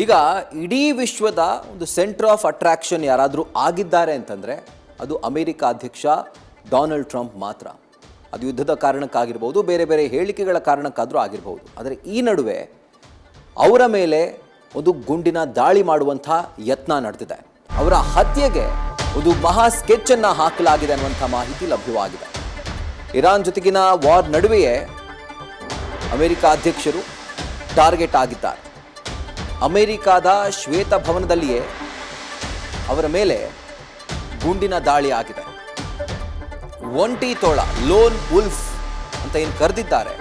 ಈಗ ಇಡೀ ವಿಶ್ವದ ಒಂದು ಸೆಂಟರ್ ಆಫ್ ಅಟ್ರಾಕ್ಷನ್ ಯಾರಾದರೂ ಆಗಿದ್ದಾರೆ ಅಂತಂದರೆ ಅದು ಅಮೆರಿಕ ಅಧ್ಯಕ್ಷ ಡೊನಾಲ್ಡ್ ಟ್ರಂಪ್ ಮಾತ್ರ. ಅದು ಯುದ್ಧದ ಕಾರಣಕ್ಕಾಗಿರ್ಬೋದು, ಬೇರೆ ಬೇರೆ ಹೇಳಿಕೆಗಳ ಕಾರಣಕ್ಕಾದರೂ ಆಗಿರ್ಬೋದು. ಆದರೆ ಈ ನಡುವೆ ಅವರ ಮೇಲೆ ಒಂದು ಗುಂಡಿನ ದಾಳಿ ಮಾಡುವಂಥ ಯತ್ನ ನಡೆದಿದೆ. ಅವರ ಹತ್ಯೆಗೆ ಒಂದು ಮಹಾ ಸ್ಕೆಚ್ಚನ್ನು ಹಾಕಲಾಗಿದೆ ಅನ್ನುವಂಥ ಮಾಹಿತಿ ಲಭ್ಯವಾಗಿದೆ. ಇರಾನ್ ಜೊತೆಗಿನ ವಾರ್ ನಡುವೆಯೇ ಅಮೆರಿಕ ಅಧ್ಯಕ್ಷರು ಟಾರ್ಗೆಟ್ ಆಗಿದ್ದಾರೆ. ಅಮೆರಿಕಾದ ಶ್ವೇತಭವನದಲ್ಲಿಯೇ ಅವರ ಮೇಲೆ ಗುಂಡಿನ ದಾಳಿ ಆಗಿದೆ. ಒಂಟಿ ತೋಳ, ಲೋನ್ ವುಲ್ಫ್ ಅಂತ ಏನು ಕರೆದಿದ್ದಾರೆ,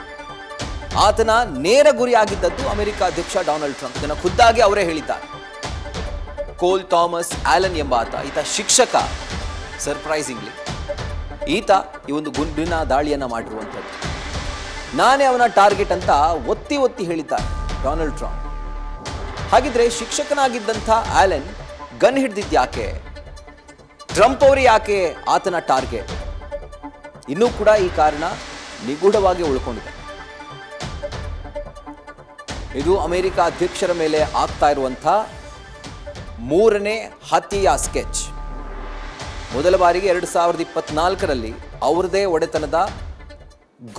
ಆತನ ನೇರ ಗುರಿಯಾಗಿದ್ದದ್ದು ಅಮೆರಿಕ ಅಧ್ಯಕ್ಷ ಡೊನಾಲ್ಡ್ ಟ್ರಂಪ್. ಇದನ್ನು ಖುದ್ದಾಗಿ ಅವರೇ ಹೇಳಿದ್ದಾರೆ. ಕೋಲ್ ಥಾಮಸ್ ಆಲನ್ ಎಂಬಾತ, ಈತ ಶಿಕ್ಷಕ. ಸರ್ಪ್ರೈಸಿಂಗ್ಲಿ ಈತ ಈ ಒಂದು ಗುಂಡಿನ ದಾಳಿಯನ್ನು ಮಾಡಿರುವಂಥದ್ದು. ನಾನೇ ಅವನ ಟಾರ್ಗೆಟ್ ಅಂತ ಒತ್ತಿ ಒತ್ತಿ ಹೇಳಿದ್ದಾರೆ ಡೊನಾಲ್ಡ್ ಟ್ರಂಪ್. ಹಾಗಿದ್ರೆ ಶಿಕ್ಷಕನಾಗಿದ್ದಂಥ ಆಲನ್ ಗನ್ ಹಿಡಿದಿದ್ಯಾಕೆ? ಟ್ರಂಪ್ ಅವರು ಯಾಕೆ ಆತನ ಟಾರ್ಗೆಟ್? ಇನ್ನೂ ಕೂಡ ಈ ಕಾರಣ ನಿಗೂಢವಾಗಿ ಉಳ್ಕೊಂಡಿದೆ. ಇದು ಅಮೆರಿಕ ಅಧ್ಯಕ್ಷರ ಮೇಲೆ ಆಗ್ತಾ ಇರುವಂಥ ಮೂರನೇ ಹತ್ಯೆಯ ಸ್ಕೆಚ್. ಮೊದಲ ಬಾರಿಗೆ 2024ರಲ್ಲಿ ಅವರದೇ ಒಡೆತನದ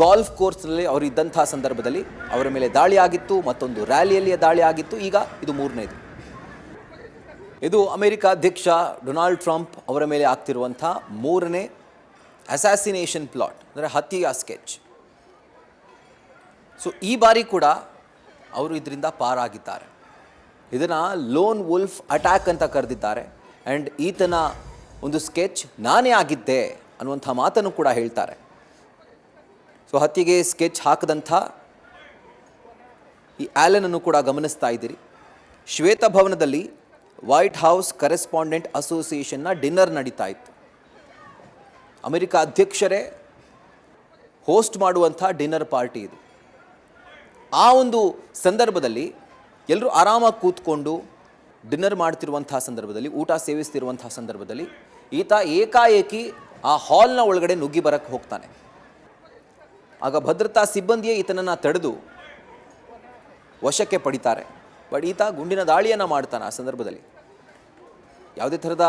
ಗಾಲ್ಫ್ ಕೋರ್ಸ್ನಲ್ಲಿ ಅವರು ಇದ್ದಂಥ ಸಂದರ್ಭದಲ್ಲಿ ಅವರ ಮೇಲೆ ದಾಳಿ ಆಗಿತ್ತು. ಮತ್ತೊಂದು ರ್ಯಾಲಿಯಲ್ಲಿ ದಾಳಿ ಆಗಿತ್ತು. ಈಗ ಇದು ಮೂರನೇದು. ಇದು ಅಮೆರಿಕ ಅಧ್ಯಕ್ಷ ಡೊನಾಲ್ಡ್ ಟ್ರಂಪ್ ಅವರ ಮೇಲೆ ಆಗ್ತಿರುವಂಥ ಮೂರನೇ ಅಸಾಸಿನೇಷನ್ ಪ್ಲಾಟ್, ಅಂದರೆ ಹತ್ಯೆಯ ಸ್ಕೆಚ್. ಸೊ ಈ ಬಾರಿ ಕೂಡ ಅವರು ಇದರಿಂದ ಪಾರಾಗಿದ್ದಾರೆ. ಇದನ್ನು ಲೋನ್ ವುಲ್ಫ್ ಅಟ್ಯಾಕ್ ಅಂತ ಕರೆದಿದ್ದಾರೆ. ಆ್ಯಂಡ್ ಈತನ ಒಂದು ಸ್ಕೆಚ್ ನಾನೇ ಆಗಿದ್ದೆ ಅನ್ನುವಂಥ ಮಾತನ್ನು ಕೂಡ ಹೇಳ್ತಾರೆ. ಸೊ ಹತ್ಯೆಗೆ ಸ್ಕೆಚ್ ಹಾಕದಂಥ ಈ ಆಲನನ್ನು ಕೂಡ ಗಮನಿಸ್ತಾ ಇದ್ದೀರಿ. ಶ್ವೇತಭವನದಲ್ಲಿ ವೈಟ್ ಹೌಸ್ ಕರೆಸ್ಪಾಂಡೆಂಟ್ ಅಸೋಸಿಯೇಷನ್ನ ಡಿನ್ನರ್ ನಡೀತಾ ಇತ್ತು. ಅಮೆರಿಕ ಅಧ್ಯಕ್ಷರೇ ಹೋಸ್ಟ್ ಮಾಡುವಂಥ ಡಿನ್ನರ್ ಪಾರ್ಟಿ ಇದು. ಆ ಒಂದು ಸಂದರ್ಭದಲ್ಲಿ ಎಲ್ಲರೂ ಆರಾಮಾಗಿ ಕೂತ್ಕೊಂಡು ಡಿನ್ನರ್ ಮಾಡ್ತಿರುವಂಥ ಸಂದರ್ಭದಲ್ಲಿ, ಊಟ ಸೇವಿಸ್ತಿರುವಂಥ ಸಂದರ್ಭದಲ್ಲಿ ಈತ ಏಕಾಏಕಿ ಆ ಹಾಲ್ನ ಒಳಗಡೆ ನುಗ್ಗಿ ಬರಕ್ಕೆ ಹೋಗ್ತಾನೆ. ಆಗ ಭದ್ರತಾ ಸಿಬ್ಬಂದಿಯೇ ಈತನನ್ನು ತಡೆದು ವಶಕ್ಕೆ ಪಡಿತಾರೆ. ಬಟ್ ಈತ ಗುಂಡಿನ ದಾಳಿಯನ್ನು ಮಾಡ್ತಾನೆ. ಆ ಸಂದರ್ಭದಲ್ಲಿ ಯಾವುದೇ ಥರದ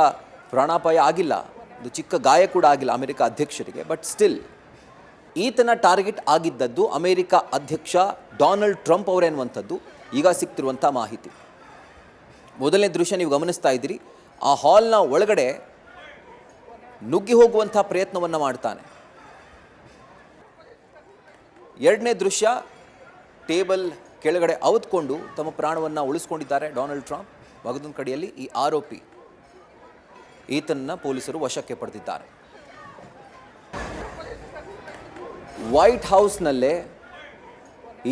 ಪ್ರಾಣಾಪಾಯ ಆಗಿಲ್ಲ, ಒಂದು ಚಿಕ್ಕ ಗಾಯ ಕೂಡ ಆಗಿಲ್ಲ ಅಮೆರಿಕ ಅಧ್ಯಕ್ಷರಿಗೆ. ಬಟ್ ಸ್ಟಿಲ್ ಈತನ ಟಾರ್ಗೆಟ್ ಆಗಿದ್ದದ್ದು ಅಮೆರಿಕ ಅಧ್ಯಕ್ಷ ಡೊನಾಲ್ಡ್ ಟ್ರಂಪ್ ಅವರೇ ಅನ್ನುವಂಥದ್ದು ಈಗ ಸಿಗ್ತಿರುವಂಥ ಮಾಹಿತಿ. ಮೊದಲನೇ ದೃಶ್ಯ ನೀವು ಗಮನಿಸ್ತಾ ಇದ್ದೀರಿ. ಆ ಹಾಲ್ನ ಒಳಗಡೆ ನುಗ್ಗಿ ಹೋಗುವಂಥ ಪ್ರಯತ್ನವನ್ನು ಮಾಡ್ತಾನೆ. ಎರಡನೇ ದೃಶ್ಯ, ಟೇಬಲ್ ಕೆಳಗಡೆ ಅವತ್ಕೊಂಡು ತಮ್ಮ ಪ್ರಾಣವನ್ನು ಉಳಿಸ್ಕೊಂಡಿದ್ದಾರೆ ಡೊನಾಲ್ಡ್ ಟ್ರಂಪ್. ಮಗದೊಂದು ಕಡೆಯಲ್ಲಿ ಈ ಆರೋಪಿ ಈತನನ್ನು ಪೊಲೀಸರು ವಶಕ್ಕೆ ಪಡೆದಿದ್ದಾರೆ. ವೈಟ್ ಹೌಸ್ನಲ್ಲೇ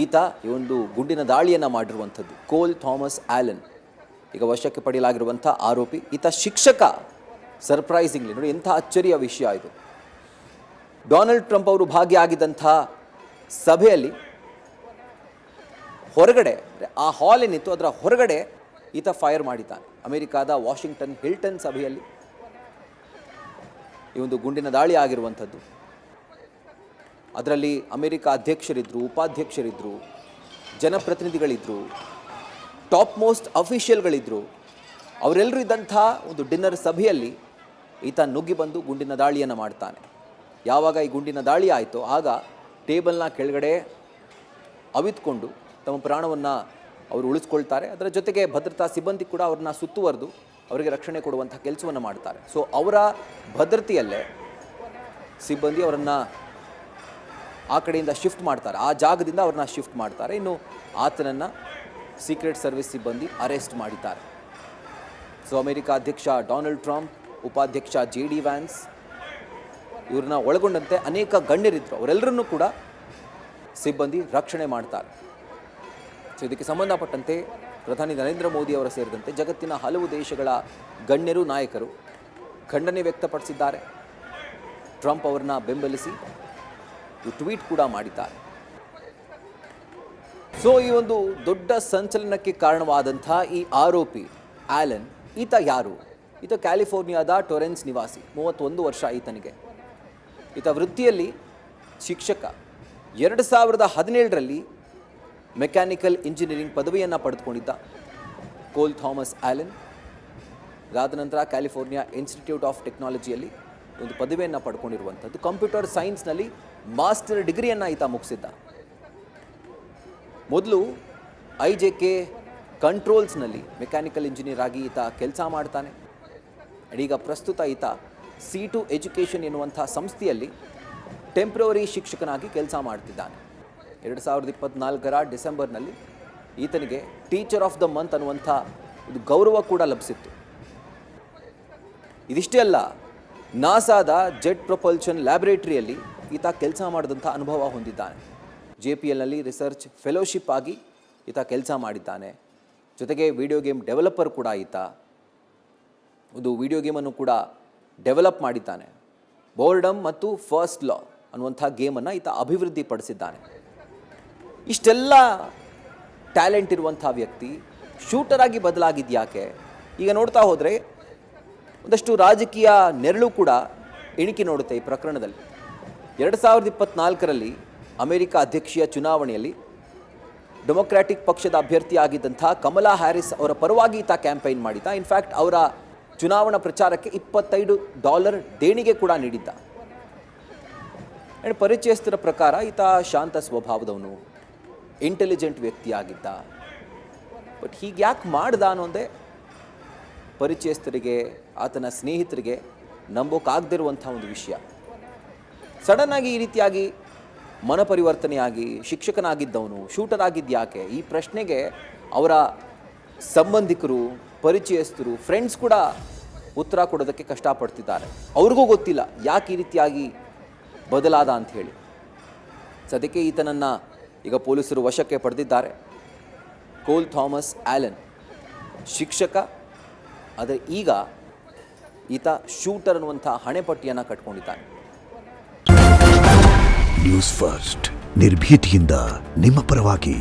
ಈತ ಈ ಒಂದು ಗುಂಡಿನ ದಾಳಿಯನ್ನು ಮಾಡಿರುವಂಥದ್ದು. ಕೋಲ್ ಥಾಮಸ್ ಆಲನ್ ಈಗ ವಶಕ್ಕೆ ಪಡೆಯಲಾಗಿರುವಂಥ ಆರೋಪಿ. ಈತ ಶಿಕ್ಷಕ. ಸರ್ಪ್ರೈಸಿಂಗ್ಲಿ ನೋಡಿ, ಎಂಥ ಅಚ್ಚರಿಯ ವಿಷಯ ಇದು. ಡೊನಾಲ್ಡ್ ಟ್ರಂಪ್ ಅವರು ಭಾಗಿಯಾಗಿದ್ದಂಥ ಸಭೆಯಲ್ಲಿ ಹೊರಗಡೆ, ಆ ಹಾಲ್ ಏನಿತ್ತು ಅದರ ಹೊರಗಡೆ ಈತ ಫೈರ್ ಮಾಡಿದ್ದಾನೆ. ಅಮೆರಿಕಾದ ವಾಷಿಂಗ್ಟನ್ ಹಿಲ್ಟನ್ ಸಭೆಯಲ್ಲಿ ಈ ಒಂದು ಗುಂಡಿನ ದಾಳಿ ಆಗಿರುವಂಥದ್ದು. ಅದರಲ್ಲಿ ಅಮೆರಿಕ ಅಧ್ಯಕ್ಷರಿದ್ದರು, ಉಪಾಧ್ಯಕ್ಷರಿದ್ದರು, ಜನಪ್ರತಿನಿಧಿಗಳಿದ್ದರು, ಟಾಪ್ ಮೋಸ್ಟ್ ಅಫಿಷಿಯಲ್ಗಳಿದ್ದರು. ಅವರೆಲ್ಲರೂ ಇದ್ದಂಥ ಒಂದು ಡಿನ್ನರ್ ಸಭೆಯಲ್ಲಿ ಈತ ನುಗ್ಗಿ ಬಂದು ಗುಂಡಿನ ದಾಳಿಯನ್ನು ಮಾಡ್ತಾನೆ. ಯಾವಾಗ ಈ ಗುಂಡಿನ ದಾಳಿ ಆಯಿತೋ ಆಗ ಟೇಬಲ್ನ ಕೆಳಗಡೆ ಅವಿತ್ಕೊಂಡು ತಮ್ಮ ಪ್ರಾಣವನ್ನು ಅವರು ಉಳಿಸ್ಕೊಳ್ತಾರೆ. ಅದರ ಜೊತೆಗೆ ಭದ್ರತಾ ಸಿಬ್ಬಂದಿ ಕೂಡ ಅವ್ರನ್ನ ಸುತ್ತುವರೆದು ಅವರಿಗೆ ರಕ್ಷಣೆ ಕೊಡುವಂಥ ಕೆಲಸವನ್ನು ಮಾಡ್ತಾರೆ. ಸೊ ಅವರ ಭದ್ರತೆಯಲ್ಲೇ ಸಿಬ್ಬಂದಿ ಅವರನ್ನು ಆ ಕಡೆಯಿಂದ ಶಿಫ್ಟ್ ಮಾಡ್ತಾರೆ, ಆ ಜಾಗದಿಂದ ಅವ್ರನ್ನ ಶಿಫ್ಟ್ ಮಾಡ್ತಾರೆ. ಇನ್ನು ಆತನನ್ನು ಸೀಕ್ರೆಟ್ ಸರ್ವಿಸ್ ಸಿಬ್ಬಂದಿ ಅರೆಸ್ಟ್ ಮಾಡಿದ್ದಾರೆ. ಸೊ ಅಮೆರಿಕ ಅಧ್ಯಕ್ಷ ಡೊನಾಲ್ಡ್ ಟ್ರಂಪ್, ಉಪಾಧ್ಯಕ್ಷ JD ವ್ಯಾನ್ಸ್, ಇವ್ರನ್ನ ಒಳಗೊಂಡಂತೆ ಅನೇಕ ಗಣ್ಯರಿದ್ದರು. ಅವರೆಲ್ಲರನ್ನೂ ಕೂಡ ಸಿಬ್ಬಂದಿ ರಕ್ಷಣೆ ಮಾಡ್ತಾರೆ. ಸೊ ಇದಕ್ಕೆ ಸಂಬಂಧಪಟ್ಟಂತೆ ಪ್ರಧಾನಿ ನರೇಂದ್ರ ಮೋದಿ ಅವರ ಸೇರಿದಂತೆ ಜಗತ್ತಿನ ಹಲವು ದೇಶಗಳ ಗಣ್ಯರು, ನಾಯಕರು ಖಂಡನೆ ವ್ಯಕ್ತಪಡಿಸಿದ್ದಾರೆ. ಟ್ರಂಪ್ ಅವರನ್ನ ಬೆಂಬಲಿಸಿ ಟ್ವೀಟ್ ಕೂಡ ಮಾಡಿದ್ದಾರೆ. ಸೊ ಈ ಒಂದು ದೊಡ್ಡ ಸಂಚಲನಕ್ಕೆ ಕಾರಣವಾದಂಥ ಈ ಆರೋಪಿ ಆಲನ್, ಈತ ಯಾರು? ಈತ ಕ್ಯಾಲಿಫೋರ್ನಿಯಾದ ಟೊರೆನ್ಸ್ ನಿವಾಸಿ, 31 ವರ್ಷ ಈತನಿಗೆ. ಈತ ವೃತ್ತಿಯಲ್ಲಿ ಶಿಕ್ಷಕ. 2017ರಲ್ಲಿ ಮೆಕ್ಯಾನಿಕಲ್ ಇಂಜಿನಿಯರಿಂಗ್ ಪದವಿಯನ್ನು ಪಡೆದುಕೊಂಡಿದ್ದ. ಕೋಲ್ ಥಾಮಸ್ ಆ್ಯಲನ್. ಇದಾದ ನಂತರ ಕ್ಯಾಲಿಫೋರ್ನಿಯಾ ಇನ್ಸ್ಟಿಟ್ಯೂಟ್ ಆಫ್ ಟೆಕ್ನಾಲಜಿಯಲ್ಲಿ ಒಂದು ಪದವಿಯನ್ನು ಪಡ್ಕೊಂಡಿರುವಂಥದ್ದು. ಕಂಪ್ಯೂಟರ್ ಸೈನ್ಸ್ನಲ್ಲಿ ಮಾಸ್ಟರ್ ಡಿಗ್ರಿಯನ್ನು ಈತ ಮುಗಿಸಿದ್ದ. ಮೊದಲು IJK ಕಂಟ್ರೋಲ್ಸ್ನಲ್ಲಿ ಮೆಕ್ಯಾನಿಕಲ್ ಇಂಜಿನಿಯರ್ ಆಗಿ ಈತ ಕೆಲಸ ಮಾಡ್ತಾನೆ. ಈಗ ಪ್ರಸ್ತುತ ಈತ C2 ಎಜುಕೇಷನ್ ಎನ್ನುವಂಥ ಸಂಸ್ಥೆಯಲ್ಲಿ ಟೆಂಪ್ರವರಿ ಶಿಕ್ಷಕನಾಗಿ ಕೆಲಸ ಮಾಡ್ತಿದ್ದಾನೆ. 2024 ಡಿಸೆಂಬರ್ನಲ್ಲಿ ಈತನಿಗೆ ಟೀಚರ್ ಆಫ್ ದ ಮಂತ್ ಅನ್ನುವಂಥ ಒಂದು ಗೌರವ ಕೂಡ ಲಭಿಸಿತ್ತು. ಇದಿಷ್ಟೇ ಅಲ್ಲ, ನಾಸಾದ ಜೆಟ್ ಪ್ರೊಪಲ್ಷನ್ ಲ್ಯಾಬೊರೇಟರಿಯಲ್ಲಿ ಈತ ಕೆಲಸ ಮಾಡಿದಂಥ ಅನುಭವ ಹೊಂದಿದ್ದಾನೆ. JPLನಲ್ಲಿ ರಿಸರ್ಚ್ ಫೆಲೋಶಿಪ್ ಆಗಿ ಈತ ಕೆಲಸ ಮಾಡಿದ್ದಾನೆ. ಜೊತೆಗೆ ವಿಡಿಯೋ ಗೇಮ್ ಡೆವಲಪರ್ ಕೂಡ ಈತ. ಒಂದು ವಿಡಿಯೋ ಗೇಮನ್ನು ಕೂಡ ಡೆವಲಪ್ ಮಾಡಿದ್ದಾನೆ. ಬೋರ್ಡಮ್ ಮತ್ತು ಫಸ್ಟ್ ಲಾ ಅನ್ನುವಂಥ ಗೇಮನ್ನು ಈತ ಅಭಿವೃದ್ಧಿಪಡಿಸಿದ್ದಾನೆ. ಇಷ್ಟೆಲ್ಲ ಟ್ಯಾಲೆಂಟ್ ಇರುವಂಥ ವ್ಯಕ್ತಿ ಶೂಟರ್ ಆಗಿ ಬದಲಾಗಿದ್ಯಾಕೆ? ಈಗ ನೋಡ್ತಾ ಹೋದರೆ ಒಂದಷ್ಟು ರಾಜಕೀಯ ನೆರಳು ಕೂಡ ಇಣಿಕಿ ನೋಡುತ್ತೆ ಈ ಪ್ರಕರಣದಲ್ಲಿ. 2024 ಅಮೆರಿಕ ಅಧ್ಯಕ್ಷೀಯ ಚುನಾವಣೆಯಲ್ಲಿ ಡೆಮೊಕ್ರಾಟಿಕ್ ಪಕ್ಷದ ಅಭ್ಯರ್ಥಿಯಾಗಿದ್ದಂಥ ಕಮಲಾ ಹ್ಯಾರಿಸ್ ಅವರ ಪರವಾಗಿ ಈತ ಕ್ಯಾಂಪೈನ್ ಮಾಡಿದ್ದ. ಇನ್ಫ್ಯಾಕ್ಟ್ ಅವರ ಚುನಾವಣಾ ಪ್ರಚಾರಕ್ಕೆ $25 ದೇಣಿಗೆ ಕೂಡ ನೀಡಿದ್ದ. ಪರಿಚಯಸ್ಥರ ಪ್ರಕಾರ ಈತ ಶಾಂತ ಸ್ವಭಾವದವನು, ಇಂಟೆಲಿಜೆಂಟ್ ವ್ಯಕ್ತಿಯಾಗಿದ್ದ. ಬಟ್ ಹೀಗೆ ಯಾಕೆ ಮಾಡ್ದ ಅನ್ನೋದೇ ಪರಿಚಯಸ್ಥರಿಗೆ, ಆತನ ಸ್ನೇಹಿತರಿಗೆ ನಂಬೋಕ್ಕಾಗದಿರುವಂಥ ಒಂದು ವಿಷಯ. ಸಡನ್ನಾಗಿ ಈ ರೀತಿಯಾಗಿ ಮನಪರಿವರ್ತನೆಯಾಗಿ ಶಿಕ್ಷಕನಾಗಿದ್ದವನು ಶೂಟರ್ ಆಗಿದ್ಯಾಕೆ? ಈ ಪ್ರಶ್ನೆಗೆ ಅವರ ಸಂಬಂಧಿಕರು, ಪರಿಚಯಸ್ಥರು, ಫ್ರೆಂಡ್ಸ್ ಕೂಡ ಉತ್ತರ ಕೊಡೋದಕ್ಕೆ ಕಷ್ಟಪಡ್ತಿದ್ದಾರೆ. ಅವ್ರಿಗೂ ಗೊತ್ತಿಲ್ಲ ಯಾಕೆ ಈ ರೀತಿಯಾಗಿ ಬದಲಾದ ಅಂಥೇಳಿ. ಸದ್ಯಕ್ಕೆ ಈತನನ್ನು ಈಗ ಪೊಲೀಸರು ವಶಕ್ಕೆ ಪಡೆದಿದ್ದಾರೆ. ಕೋಲ್ ಥಾಮಸ್ ಆ್ಯಲನ್ ಶಿಕ್ಷಕ, ಆದರೆ ಈಗ ಈತ ಶೂಟರ್ ಅನ್ನುವಂಥ ಹಣೆಪಟ್ಟಿಯನ್ನು ಕಟ್ಕೊಂಡಿದ್ದಾನೆ. ನ್ಯೂಸ್ ಫಸ್ಟ್ ನಿರ್ಭೀತಿಯಿಂದ ನಿಮ್ಮ ಪರವಾಗಿ.